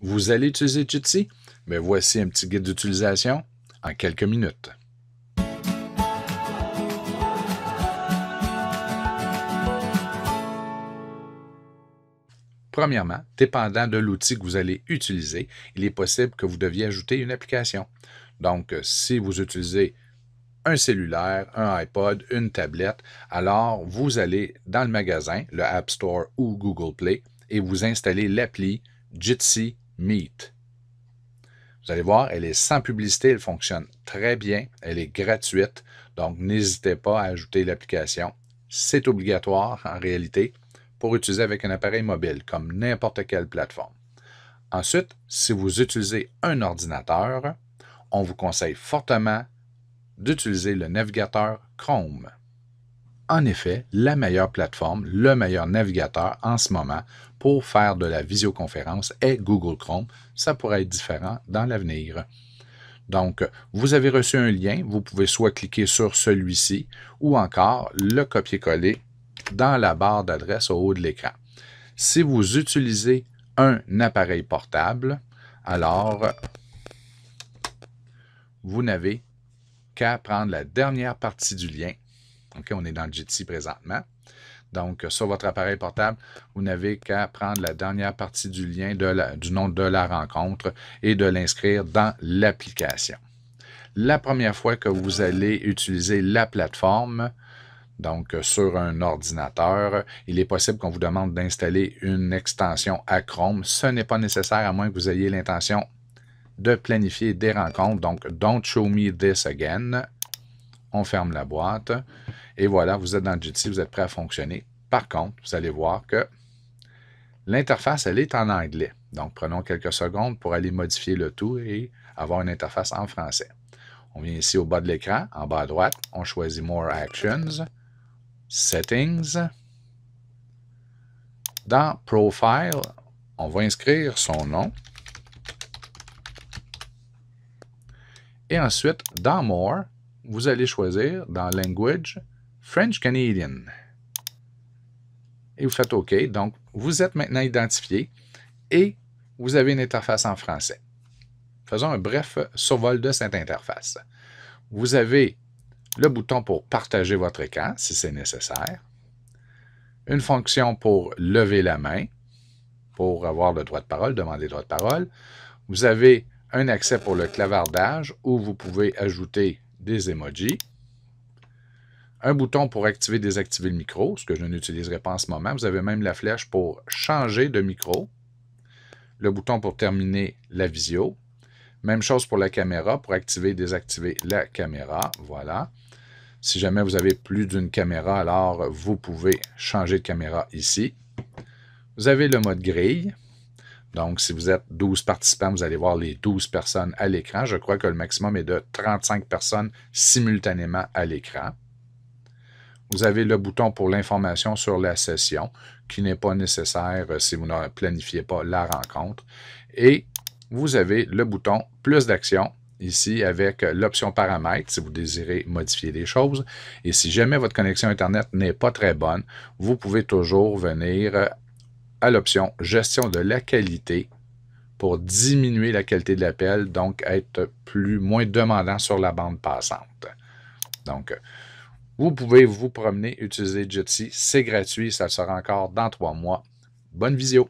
Vous allez utiliser Jitsi? Mais voici un petit guide d'utilisation en quelques minutes. Premièrement, dépendant de l'outil que vous allez utiliser, il est possible que vous deviez ajouter une application. Donc, si vous utilisez un cellulaire, un iPod, une tablette, alors vous allez dans le magasin, le App Store ou Google Play, et vous installez l'appli Jitsi Meet. Vous allez voir, elle est sans publicité, elle fonctionne très bien, elle est gratuite, donc n'hésitez pas à ajouter l'application. C'est obligatoire en réalité pour utiliser avec un appareil mobile, comme n'importe quelle plateforme. Ensuite, si vous utilisez un ordinateur, on vous conseille fortement d'utiliser le navigateur Chrome. En effet, la meilleure plateforme, le meilleur navigateur en ce moment pour faire de la visioconférence est Google Chrome. Ça pourrait être différent dans l'avenir. Donc, vous avez reçu un lien, vous pouvez soit cliquer sur celui-ci ou encore le copier-coller dans la barre d'adresse au haut de l'écran. Si vous utilisez un appareil portable, alors vous n'avez qu'à prendre la dernière partie du lien. OK, on est dans le Jitsi présentement. Donc, sur votre appareil portable, vous n'avez qu'à prendre la dernière partie du lien du nom de la rencontre et de l'inscrire dans l'application. La première fois que vous allez utiliser la plateforme, donc sur un ordinateur, il est possible qu'on vous demande d'installer une extension à Chrome. Ce n'est pas nécessaire à moins que vous ayez l'intention de planifier des rencontres. Donc, don't show me this again. On ferme la boîte. Et voilà, vous êtes dans le Jitsi, vous êtes prêt à fonctionner. Par contre, vous allez voir que l'interface, elle est en anglais. Donc, prenons quelques secondes pour aller modifier le tout et avoir une interface en français. On vient ici au bas de l'écran, en bas à droite, on choisit More Actions, Settings. Dans Profile, on va inscrire son nom. Et ensuite, dans More, vous allez choisir dans Language, French Canadian. Et vous faites OK. Donc, vous êtes maintenant identifié et vous avez une interface en français. Faisons un bref survol de cette interface. Vous avez le bouton pour partager votre écran, si c'est nécessaire. Une fonction pour lever la main, pour avoir le droit de parole, demander le droit de parole. Vous avez un accès pour le clavardage où vous pouvez ajouter des emojis. Un bouton pour activer et désactiver le micro, ce que je n'utiliserai pas en ce moment. Vous avez même la flèche pour changer de micro. Le bouton pour terminer la visio. Même chose pour la caméra, pour activer et désactiver la caméra. Voilà. Si jamais vous avez plus d'une caméra, alors vous pouvez changer de caméra ici. Vous avez le mode grille. Donc, si vous êtes 12 participants, vous allez voir les 12 personnes à l'écran. Je crois que le maximum est de 35 personnes simultanément à l'écran. Vous avez le bouton pour l'information sur la session, qui n'est pas nécessaire si vous ne planifiez pas la rencontre. Et vous avez le bouton plus d'action, ici avec l'option paramètres, si vous désirez modifier des choses. Et si jamais votre connexion Internet n'est pas très bonne, vous pouvez toujours venir à l'option gestion de la qualité pour diminuer la qualité de l'appel, donc être moins demandant sur la bande passante. Donc, vous pouvez vous promener, utiliser Jitsi, c'est gratuit, ça le sera encore dans 3 mois. Bonne visio!